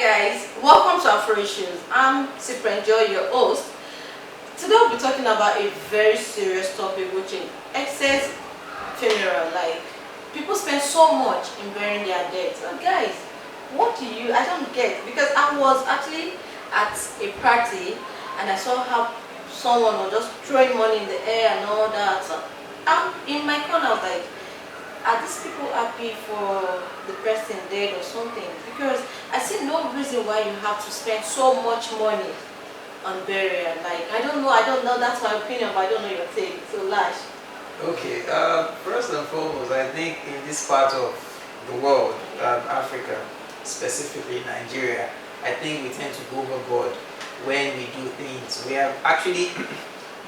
guys, welcome to our Afro Shows. I'm Super Enjoy, your host. Today we'll be talking about a very serious topic, which is excess funeral. Like, people spend so much in burying their dead. So guys, I don't get, because I was actually at a party and I saw how someone was just throwing money in the air and all that. So I'm in my corner, I was like, are these people happy for the person dead or something? Because I see no reason why you have to spend so much money on burial. Like, I don't know, that's my opinion, but I don't know your take. So Lash. Okay, first and foremost, I think in this part of the world, Africa, specifically Nigeria, I think we tend to go overboard when we do things. We are actually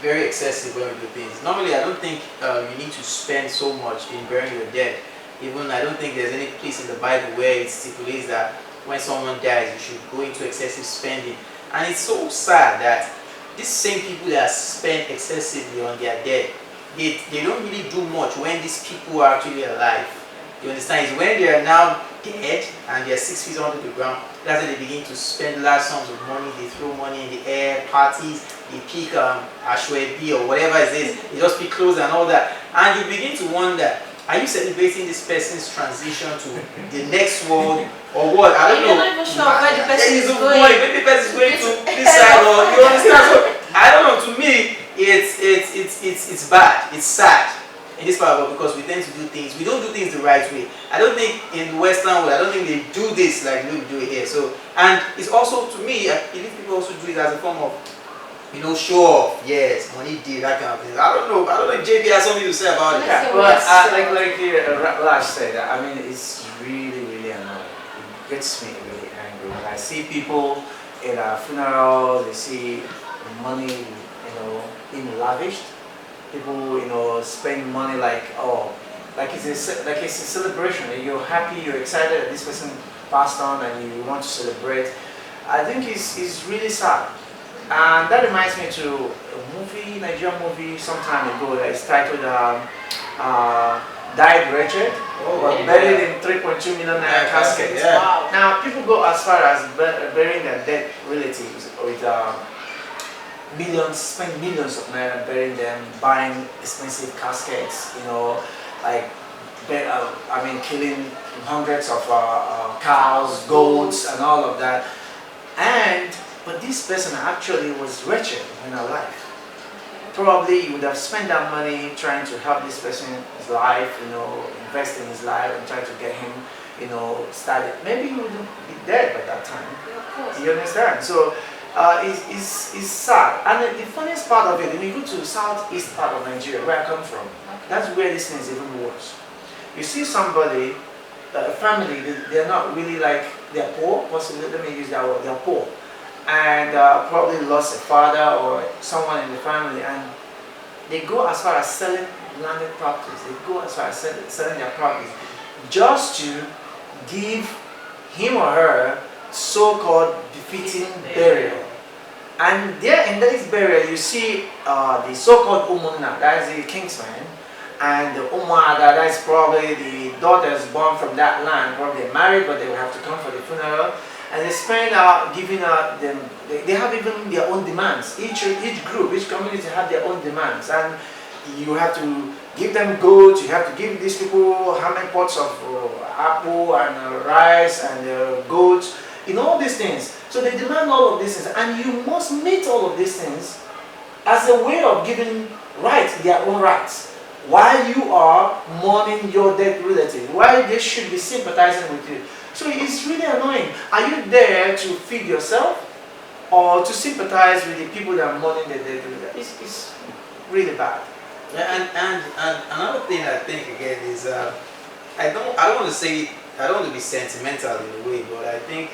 very excessive when we do things. Normally, I don't think you need to spend so much in burying your dead. Even I don't think there's any place in the Bible where it stipulates that when someone dies, you should go into excessive spending. And it's so sad that these same people that spend excessively on their dead, they don't really do much when these people are actually alive. You understand? It's when they are now dead and they are 6 feet under the ground, that's when they begin to spend large sums of money. They throw money in the air, parties, they pick Ashwebi or whatever it is, they just pick clothes and all that. And you begin to wonder, are you celebrating this person's transition to the next world or what? I don't know. You're not even sure where the person is going. Maybe the person is going to this side, or you understand? So I don't know. To me, it's bad. It's sad in this part of the world because we tend to do things. We don't do things the right way. I don't think in the Western world, I don't think they do this like we do it here. So, and it's also, to me, I believe people also do it as a form of, show off. Yes, money did that kind of thing. I don't know. if JB has something to say about it. Yeah, well, like Lash said, I mean, it's really annoying. It gets me really angry when I see people at a funeral. They see money, being lavished. People, spend money like it's a celebration. You're happy, you're excited that this person passed on, and you want to celebrate. I think it's really sad. And that reminds me to a Nigerian movie some time ago that is titled Died Wretched, buried in 3.2 million naira casket. Yeah. Wow. Now people go as far as burying their dead relatives with spend millions of naira burying them, buying expensive caskets, killing hundreds of cows, goats, and all of that. But this person actually was wretched in her life. Probably you would have spent that money trying to help this person's life, invest in his life and try to get him, started. Maybe he wouldn't be dead by that time. Yeah, of course. You understand? So it's sad. And the funniest part of it, when you go to the southeast part of Nigeria, where I come from, that's where this thing is even worse. You see somebody, a family, they're not really they're poor, possibly, let me use that word, they're poor. And probably lost a father or someone in the family, and they go as far as selling landed properties. They go as far as selling their properties just to give him or her so-called befitting burial. And there in this burial, you see the so-called Umunna, that is the kingsman, and the Umada, that is probably the daughters born from that land. Probably they're married, but they will have to come for the funeral. And they spend giving them, they have even their own demands. Each group, each community have their own demands. And you have to give them goats, you have to give these people how many pots of apple and rice and goats, all these things. So they demand all of these things. And you must meet all of these things as a way of giving their own rights. While you are mourning your dead relative, why they should be sympathizing with you. So it's really annoying. Are you there to feed yourself or to sympathize with the people that are mourning their dead relative? It's really bad. Yeah, and another thing I think again is I don't want to be sentimental in a way, but I think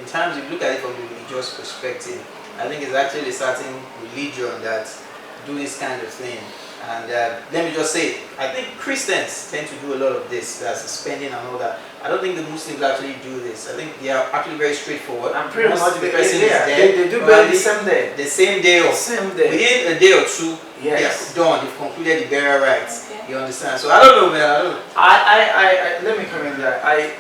in terms if you look at it from the religious perspective, I think it's actually a certain religion that do this kind of thing. And let me just say, I think Christians tend to do a lot of this, that's spending and all that. I don't think the Muslims actually do this. I think they are actually very straightforward. I'm pretty much the person is dead. They do bury the same day. The same day, or within a day or two, yes. They're done. They've concluded the burial rites. Okay. You understand? So I don't know, man. I don't know. Let me comment there.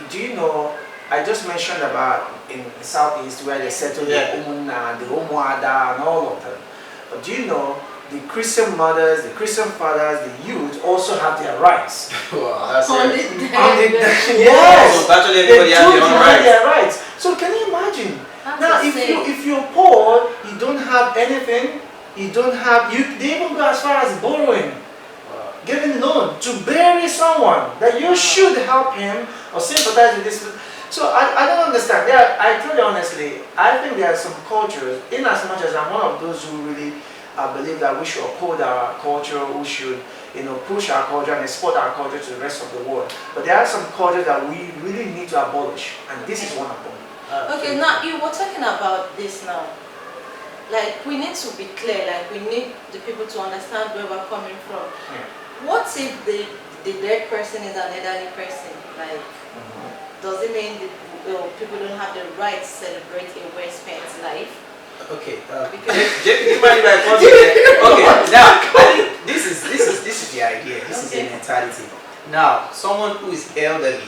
Do you know I just mentioned about in the southeast where they settle the Umunna, the Umuada, and all of them. But do you know the Christian mothers, the Christian fathers, the youth also have their rights. Wow, that's On it. the Yes. So actually They everybody has do their own have rights. their rights. So can you imagine? That's Now, insane. if you're poor, you don't have anything. You don't have. They even go as far as borrowing, giving loan to bury someone that you should help him or sympathize with this. So I don't understand. I tell you honestly, I think there are some cultures. In as much as I'm one of those who really believe that we should uphold our culture, we should push our culture and export our culture to the rest of the world. But there are some cultures that we really need to abolish, and this is one of them. Okay, now you were talking about this now. Like, we need to be clear, like we need the people to understand where we're coming from. Yeah. What if the dead person is an elderly person? Like, does it mean that people don't have the right to celebrate a well-spent life? Okay, Because JP, do you mind if I pause you there? Okay, now I think this is the idea. This is the mentality. Now, someone who is elderly,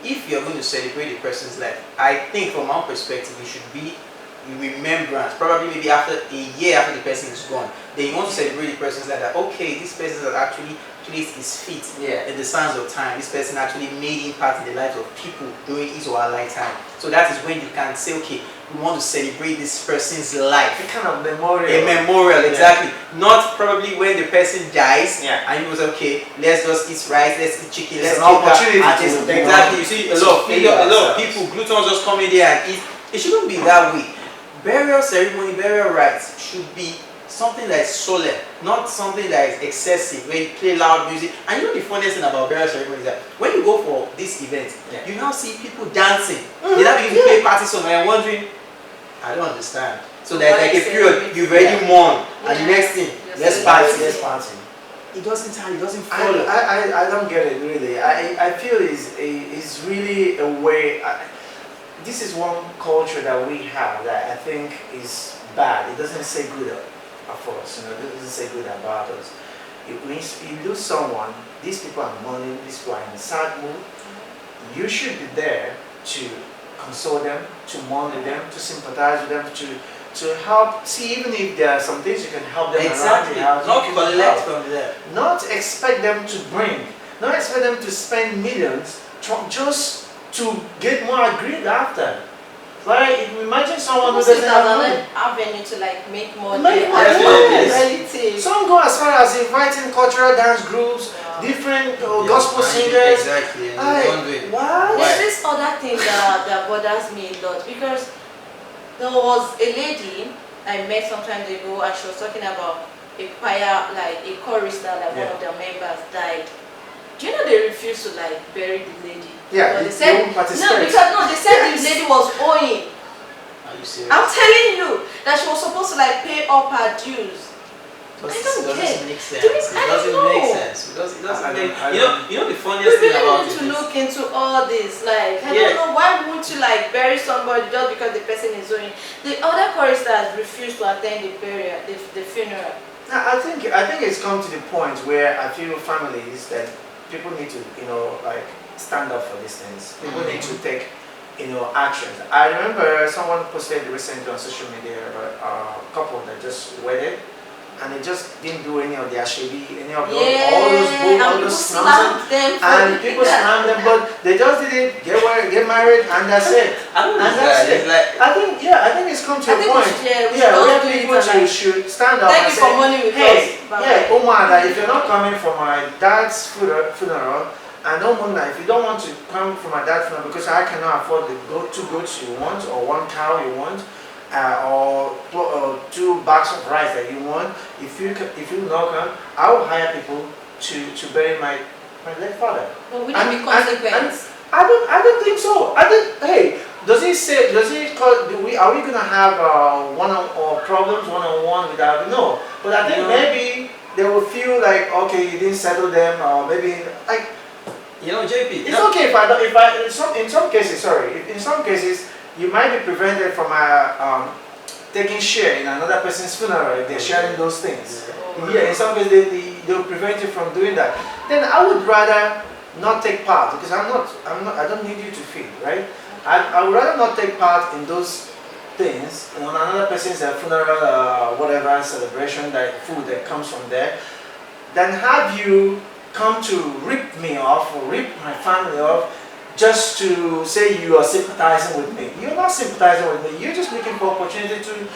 if you're going to celebrate a person's life, I think from our perspective, it should be remembrance. Probably maybe after a year after the person is gone, then you want to celebrate the person's life. That okay, this person has actually placed his feet in the sands of time. This person actually made impact in the lives of people during his or her lifetime. So that is when you can say, okay, we want to celebrate this person's life. A kind of memorial. A memorial, exactly. Not probably when the person dies and you was okay, let's just eat rice, let's eat chicken, let's an opportunity exactly. You see a lot of people, gluttons just come in there and eat. It shouldn't be that way. Burial ceremony, burial rites should be something that is solemn, not something that is excessive, where you play loud music. And you know the funniest thing about burial ceremony is that when you go for this event, you now see people dancing. They now begin to play party somewhere and wondering, I don't understand. So there's like a period, you've already mourned, and the next thing, let's party. It doesn't follow. I don't get it really. I feel is really a way. This is one culture that we have that I think is bad. It doesn't say good of us. It doesn't say good about us. It means you lose someone. These people are mourning. These people are in a sad mood. You should be there to console them, to mourn with them, to sympathize with them, to help. See, even if there are some things you can help them around the house, not collect from them. Not expect them to bring. Not expect them to spend millions just to get more agreed after. Like, imagine someone who doesn't have money. Avenue to like make more Yes. Some go as far as inviting cultural dance groups, different gospel singers. Exactly. Why? There's this other thing that bothers me a lot, because there was a lady I met some time ago and she was talking about a choir, like a chorister, like one of their members died. Do you know they refused to like bury the lady? Yeah, they said they said the lady was owing. Are you serious? I'm telling you that she was supposed to like pay up her dues. It I don't get. make sense. It doesn't make sense. It doesn't make. You know the funniest We thing really about need it to is, look into all this. Like, I don't know, why won't you like bury somebody just because the person is owing? The other choristers refused to attend the burial, the funeral. I think it's come to the point where I feel families that people need to like stand up for these things. People need to take actions. I remember someone posted recently on social media about a couple that just wedded and they just didn't do any of the ashebi, any of all those nonsense. And people slammed them, but they just did it, get married, and that's it. I think it's come to a point where people should stand up and say, hey, Omar, if you're not coming for my dad's funeral, and Omar, if you don't want to come for my dad's funeral because I cannot afford the two goats you want or one cow you want, or 2 bags of rice that you want, if you not come, I will hire people to bury my late father. But would it be consequence? I don't think so. Hey, are we gonna have problems one-on-one without? No. But I think maybe they will feel like, okay, you didn't settle them, or maybe like, JP. It's okay in some cases you might be prevented from taking share in another person's funeral if they're sharing those things. In some cases they'll prevent you from doing that. Then I would rather not take part because I don't need you to feed, right? I would rather not take part in those things on another person's funeral, whatever celebration, that food that comes from there, than have you come to rip me off or rip my family off just to say you are sympathizing with me. You're not sympathizing with me. You're just looking for opportunity to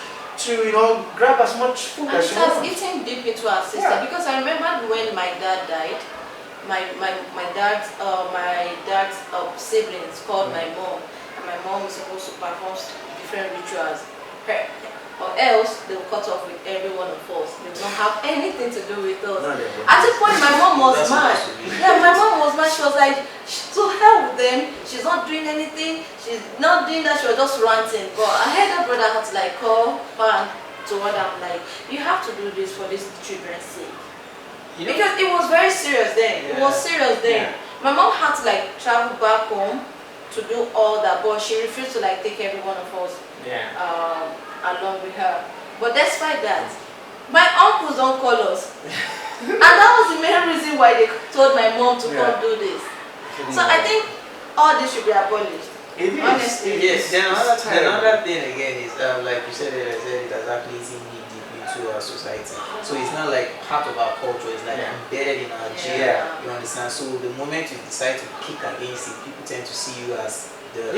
grab as much food And as it you has want. eaten deep into our system because I remember when my dad died, my dad's siblings called my mom, and my mom was supposed to perform different rituals. Or else they will cut off with every one of us. They will not have anything to do with us. No, they won't. At this point, my mom was That's mad. supposed to be. Yeah, my mom was mad. She was like, to hell with them. She's not doing anything. She's not doing that. She was just ranting. But I heard her brother had to like call her to what I'm like, you have to do this for these children's sake. Because it was very serious then. It was serious then. My mom had to like travel back home to do all that, but she refused to like take every one of us along with her. But despite that, my uncles don't call us. And that was the main reason why they told my mom to come do this. So I think all this should be abolished. It is. Honestly. Yes, then another thing again is like you said earlier, it has actually eaten deep into our society. So it's not like part of our culture, it's like embedded in our gene. You understand? So the moment you decide to kick against it, people tend to see you as the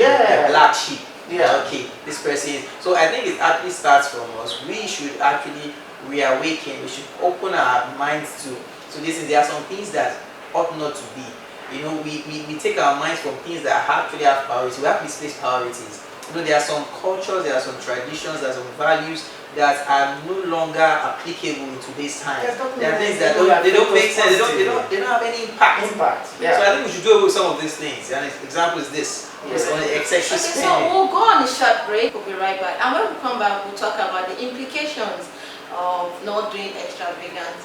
black sheep. Okay, this person is. So I think it actually starts from us. We should actually reawaken, we should open our minds to this. There are some things that ought not to be. We take our minds from things that actually have priority. We have misplaced priorities. There are some cultures, there are some traditions, there are some values that are no longer applicable in today's time. There are things that they don't make sense. They don't have any impact. So I think we should do away with some of these things. And an example is this. It's on the excessive spending. So we'll go on a short break. We'll be right back. And when we come back, we'll talk about the implications of not doing extravagant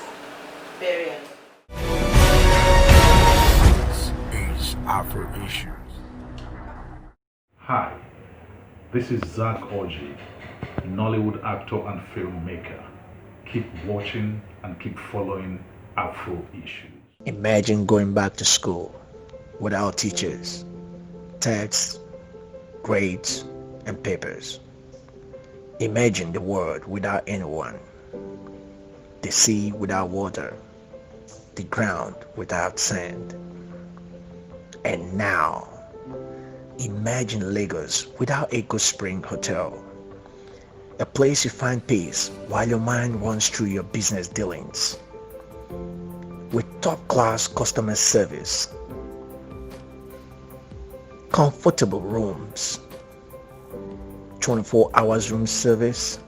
burial. This is Afro Issues. Hi, this is Zach Orji, Nollywood actor and filmmaker. Keep watching and keep following Afro Issues. Imagine going back to school without teachers, texts, grades, and papers. Imagine the world without anyone, the sea without water, the ground without sand. And now, imagine Lagos without Echo Spring Hotel, a place you find peace while your mind runs through your business dealings. With top-class customer service, comfortable rooms, 24 hours room service,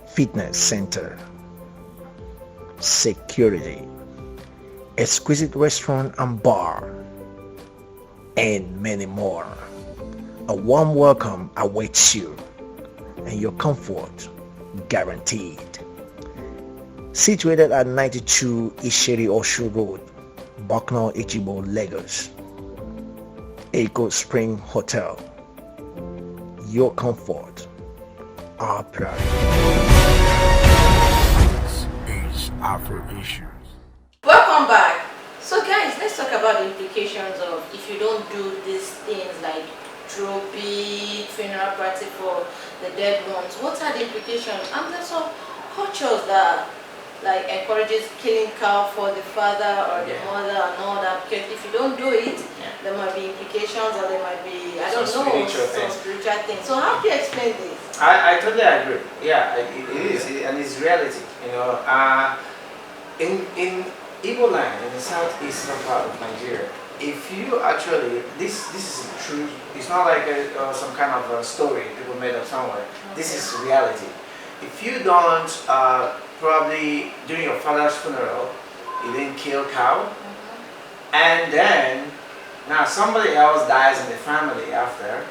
fitness center, security, exquisite restaurant and bar, and many more. A warm welcome awaits you, and your comfort guaranteed. Situated at 92 Isheri Oshu Road, Bucknell, Ichibo, Lagos. Echo Spring Hotel. Your comfort, our priority. This is Afro Issues. Welcome back. So guys, let's talk about the implications of if you don't do these things like throw big funeral party for the dead ones. What are the implications? And there's some cultures that like encourages killing cow for the father or the mother and all that, because if you don't do it, there might be implications or there might be, I don't know, some spiritual things. So how do you explain this? I totally agree. Yeah, it is, and it's reality. In Igbo land, in the southeastern part of Nigeria, if you actually, this is true. It's not like some kind of a story people made up somewhere. This is reality. If you don't probably during your father's funeral, you didn't kill cow, and then now somebody else dies in the family after,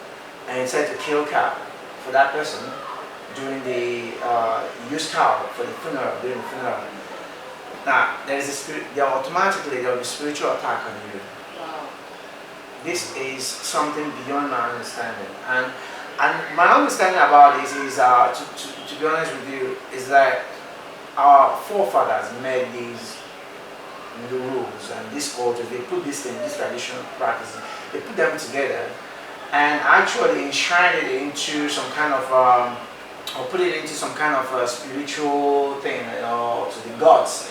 and you said to kill cow for that person during the use cow for the funeral, during the funeral. Now there is a spirit. Automatically there will be spiritual attack on you. Wow. This is something beyond my understanding, and my understanding about this is to be honest with you, is that our forefathers made these the rules and this culture, they put this thing, this traditional practices, they put them together and actually enshrine it into some kind of or put it into some kind of a spiritual thing, to the gods,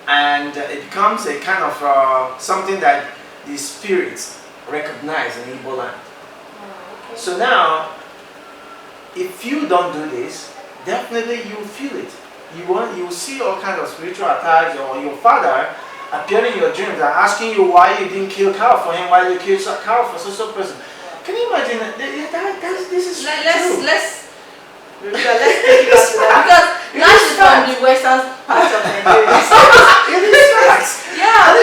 and it becomes a kind of something that the spirits recognize in Igbo land. Okay. So now, if you don't do this, definitely you feel it. You will see all kinds of spiritual attacks, or your father appearing in your dreams and asking you why you didn't kill cow for him, why you killed cow for so person. Can you imagine that? This is true. Let's take it up to that, because Nash is from the western part of Nigeria. It is facts. Yeah.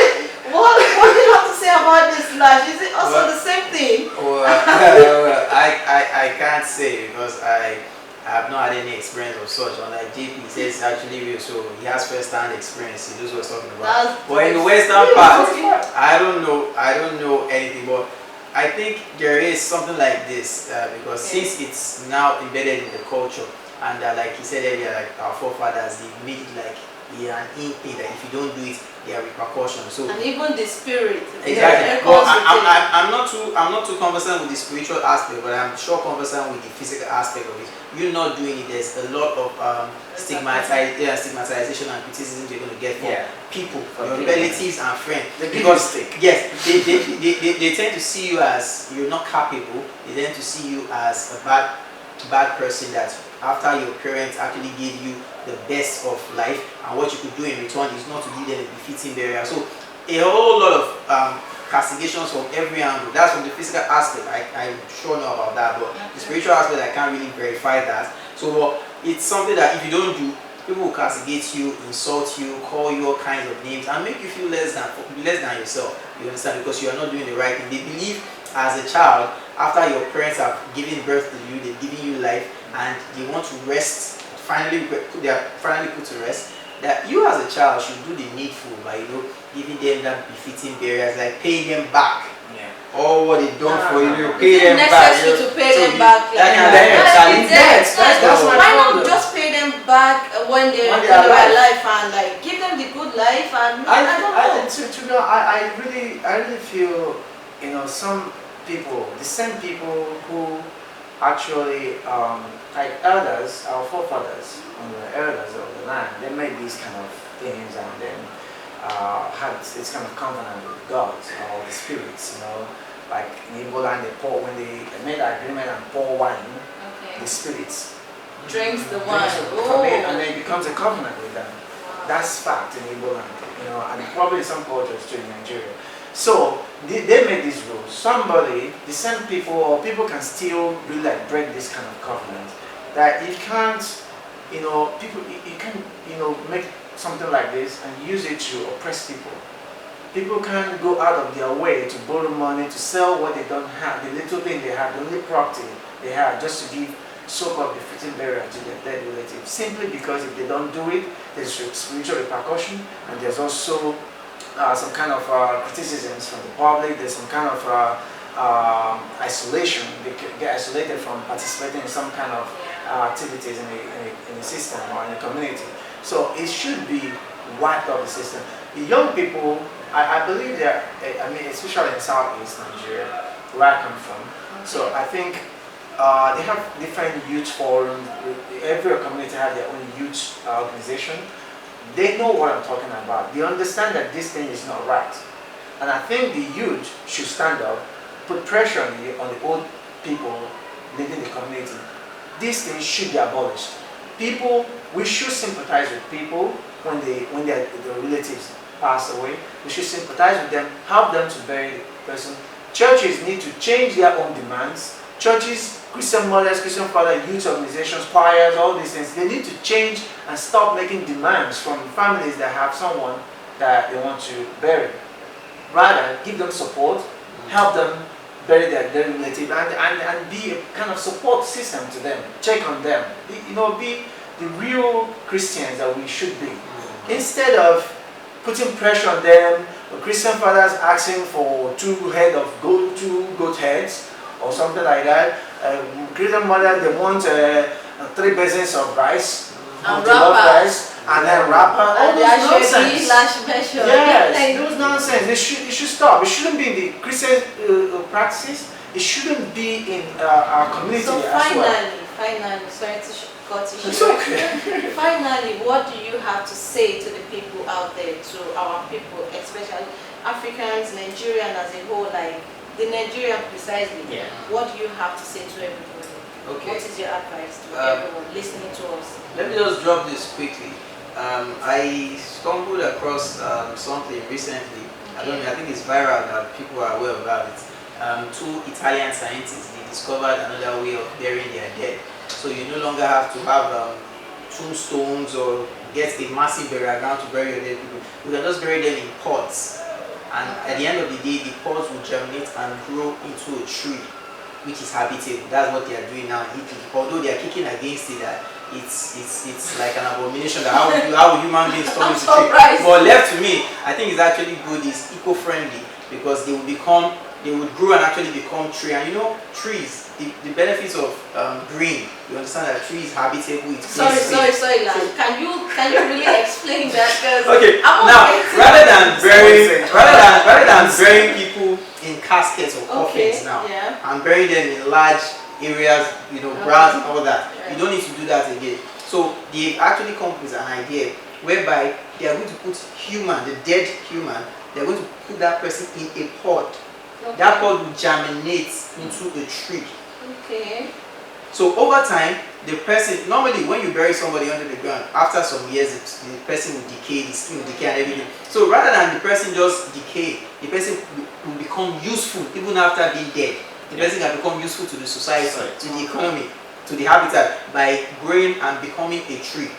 What do you have to say about this, Nash? Is it also the same thing? Well, I can't say because I have not had any experience of such. Unlike JP, he says it's actually real, so he has first-hand experience. He knows what he's talking about. But in the western part, I don't know anything. But I think there is something like this because since it's now embedded in the culture, and like he said earlier, like our forefathers, they made it like an in thing that if you don't do it, there are repercussions. So and even the spirit. exactly. Well, I'm not too conversant with the spiritual aspect, but I'm sure conversant with the physical aspect of it. You're not doing it. There's a lot of stigmatization and criticism you're going to get from people, your relatives and friends. Because yes, they tend to see you as you're not capable. They tend to see you as a bad person that after your parents actually gave you the best of life, and what you could do in return is not to give them a befitting burial. So a whole lot of castigations from every angle. That's from the physical aspect. I'm sure know about that, but the spiritual aspect I can't really verify that. So it's something that if you don't do, people will castigate you, insult you, call you all kinds of names, and make you feel less than yourself. You understand? Because you are not doing the right thing. They believe as a child, after your parents have given birth to you, they've given you life, and they want to rest. They are finally put to rest. That you as a child should do the needful by giving them that befitting burials, like paying them back. All what they've done for you, pay them back. Necessary to pay them back. That's my Why problem. not just pay them back when they are alive and like give them the good life and I don't know. I really feel some people, the same people who actually like elders, our forefathers, the elders of the land, they made these kind of things and then had this kind of covenant with gods or the spirits, like in Igbo land when they made an agreement and pour wine, the spirits drinks the wine from it, and then it becomes a covenant with them. That's fact in Igbo land, and probably some cultures too in Nigeria. So they made these rules. The same people or people can still really like break this kind of covenant. That you can't, people you can make something like this and use it to oppress people. People can go out of their way to borrow money to sell what they don't have, the little thing they have, the little property they have, just to give so-called befitting burial to their dead relatives. Simply because if they don't do it, there's spiritual repercussion, and there's also some kind of criticisms from the public. There's some kind of isolation. They get isolated from participating in some kind of activities in the system or in the community. So it should be wiped off the system. The young people, I believe that, especially in Southeast Nigeria, where I come from. So I think they have different youth forums. Every community has their own youth organization. They know what I'm talking about. They understand that this thing is not right. And I think the youth should stand up, put pressure on the old people leading the community. These things should be abolished. We should sympathize with people when their relatives pass away. We should sympathize with them, help them to bury the person. Churches need to change their own demands. Churches, Christian mothers, Christian fathers, youth organizations, choirs, all these things, they need to change and stop making demands from families that have someone that they want to bury. Rather, give them support, help them bury their relative, and be a kind of support system to them, check on them. Be the real Christians that we should be. Instead of putting pressure on them, Christian fathers asking for two goat heads, or something like that. Christian mothers, they want 3 basins of rice. And jollof rapper. rice, and then rapper, all And the those ashwebi nonsense. /measure. Yes, those nonsense. It should stop. It shouldn't be in the Christian practices. It shouldn't be in our community So as well. finally, sorry to cut you It's short. okay. Finally, what do you have to say to the people out there, to our people, especially Africans, Nigerian as a whole, like the Nigerian precisely? Yeah. What do you have to say to everybody? Okay. What is your advice to everyone listening to us? Let me just drop this quickly. I stumbled across something recently. I don't know, I think it's viral that people are aware about it. Two Italian scientists, they discovered another way of burying their dead. So you no longer have to have tombstones or get a massive burial ground to bury your dead people. You can just bury them in pots. And at the end of the day, the pots will germinate and grow into a tree, which is habitable. That's what they are doing now in Italy. Although they are kicking against it, that it's like an abomination. That how would human beings turn into tree? But left to me, I think it's actually good. It's eco-friendly because they would grow and actually become tree. And you know, trees, the benefits of green. You understand that tree is habitable. It's Sorry, Lan. Can you really explain that? Okay. Now, rather than burying people in caskets or coffins now, and burying them in large areas, you know, grass and all that, you don't need to do that again. So they actually come with an idea whereby they are going to put the dead human, they are going to put that person in a pod. That pod will germinate into a tree. Okay. So over time, the person, normally when you bury somebody under the ground, after some years, the person will decay, the skin will decay and everything. So rather than the person just decay, the person will become useful even after being dead. The person can become useful to the society, to the economy, to the habitat by growing and becoming a tree.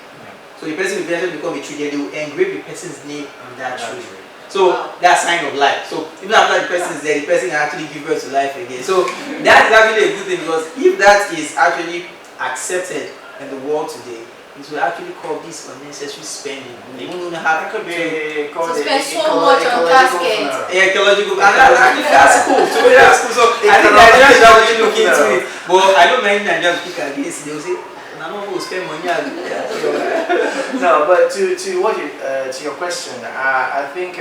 So the person will eventually become a tree, then they will engrave the person's name on that tree. So that's sign of life. So even after the person is there, the person can actually give birth to life again. So that is actually a good thing, because if that is actually accepted in the world today, it will actually cause this unnecessary spending. They won't have to spend so much on casket. Ecological, and that's cool. So that's cool. So I think Nigerians should actually look into it. But I don't mind Nigerians speak against it. They will say, "I don't want to spend money." No, but to your question, I think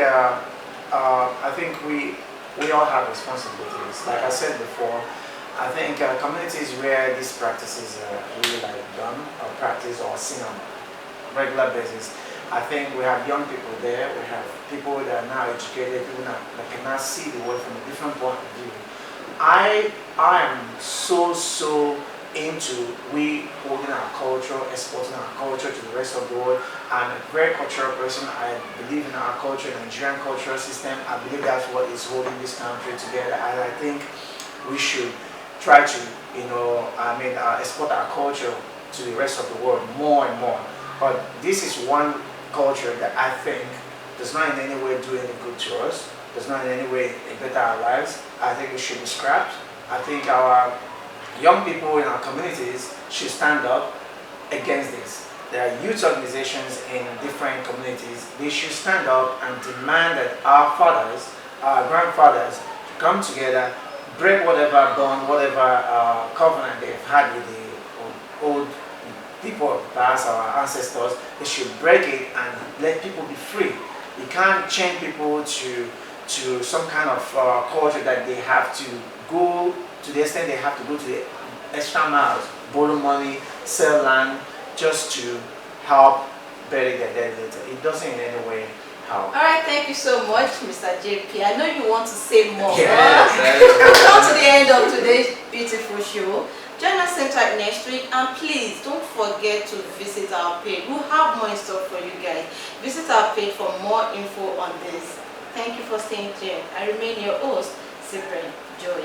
we all have responsibilities. Like I said before, I think communities where these practices are really like done or practiced or seen on a regular basis, I think we have young people there. We have people that are now educated, people that can now see the world from a different point of view. I am so into we holding our culture, exporting our culture to the rest of the world. I'm a very cultural person. I believe in our culture, the Nigerian cultural system. I believe that's what is holding this country together. And I think we should try to, export our culture to the rest of the world more and more. But this is one culture that I think does not in any way do any good to us, does not in any way better our lives. I think it should be scrapped. I think our young people in our communities should stand up against this. There are youth organizations in different communities. They should stand up and demand that our fathers, our grandfathers, come together, break whatever bond, whatever covenant they've had with the old people of the past, our ancestors. They should break it and let people be free. You can't chain people to some kind of culture that they have to go to the extent they have to go to the extra miles, borrow money, sell land, just to help bury their dead later. It doesn't in any way help. Alright, thank you so much, Mr. JP. I know you want to say more. Yes, We've come to the end of today's beautiful show. Join us same time next week, and please don't forget to visit our page. We'll have more in store for you guys. Visit our page for more info on this. Thank you for staying tuned. I remain your host, Cyprian Joy.